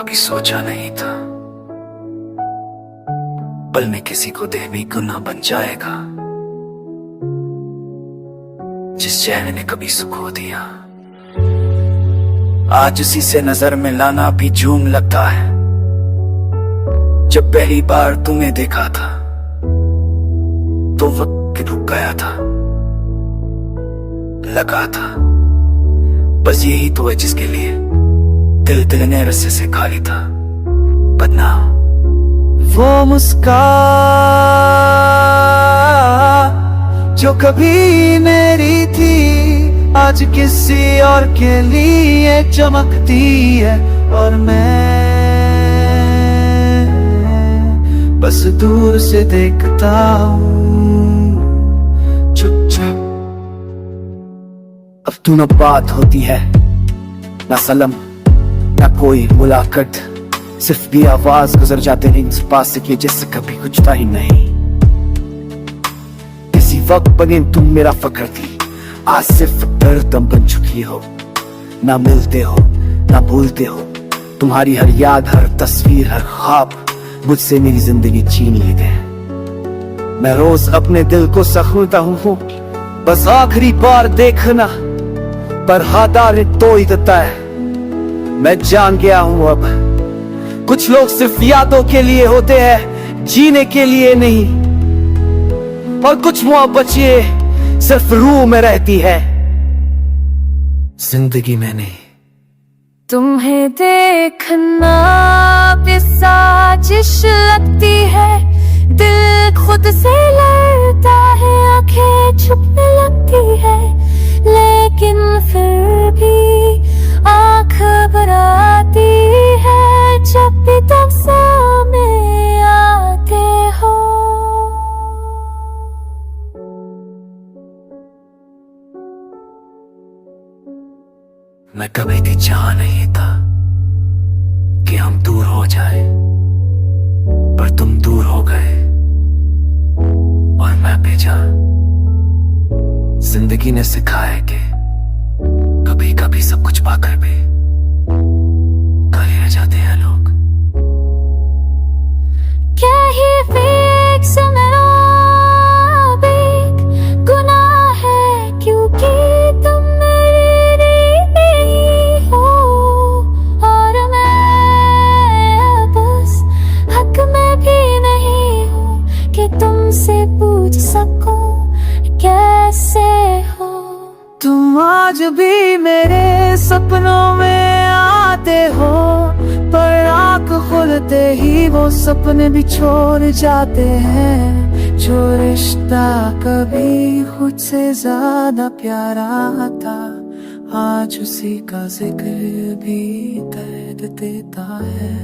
कभी सोचा नहीं था पल में किसी को दे भी गुनाह बन जाएगा। जिस चेहरे ने कभी सुखो दिया आज उसी से नजर मिलाना भी झूम लगता है। जब पहली बार तुम्हें देखा था तो वक्त रुक गया था, लगा था बस यही तो है जिसके लिए दिल ने रस्से से खाली था। बदना वो मुस्कान जो कभी मेरी थी आज किसी और के लिए चमकती है, और मैं बस दूर से देखता हूँ चुपचाप। अब तू न बात होती है ना सलाम ना कोई मुलाकात, सिर्फ भी आवाज गुजर जाते हैं इस पास से कि जैसे कभी कुछ था ही नहीं। किसी वक्त बने तुम मेरा फख्र थी, आज सिर्फ दर्द बन चुकी हो। ना मिलते हो ना भूलते हो, तुम्हारी हर याद हर तस्वीर हर ख्वाब मुझसे मेरी जिंदगी छीन लेते हैं। मैं रोज अपने दिल को सखूता हूँ बस आखिरी बार देखना, पर हादार तो ही देता है। मैं जान गया हूँ अब कुछ लोग सिर्फ यादों के लिए होते हैं, जीने के लिए नहीं, और कुछ मोहब्बतें सिर्फ रूह में रहती है, जिंदगी में नहीं। तुम्हें देखना भी साजिश लगती है, दिल खुद से लड़ता है, आंखें छुपने लगती है, लेकिन फिर भी आँख घबराती है जब भी तुम सामने आते हो। मैं कभी भी चाह नहीं था कि हम दूर हो जाए, पर तुम दूर हो गए और मैं बेजान। जिंदगी ने सिखाया कि कभी कभी सब कुछ पाकर भी खाली रह जाते हैं लोग। क्या ही फिक्स मेरा भी गुनाह है, क्योंकि तुम मेरे नहीं हो, और मैं बस हक में भी नहीं हूँ कि तुमसे पूछ सकूं कैसे हो। तुम आज भी मेरे सपनों में आते हो, पर आँख खुलते ही वो सपने भी छोड़ जाते हैं। जो रिश्ता कभी खुद से ज्यादा प्यारा था आज उसी का जिक्र भी दर्द देता है।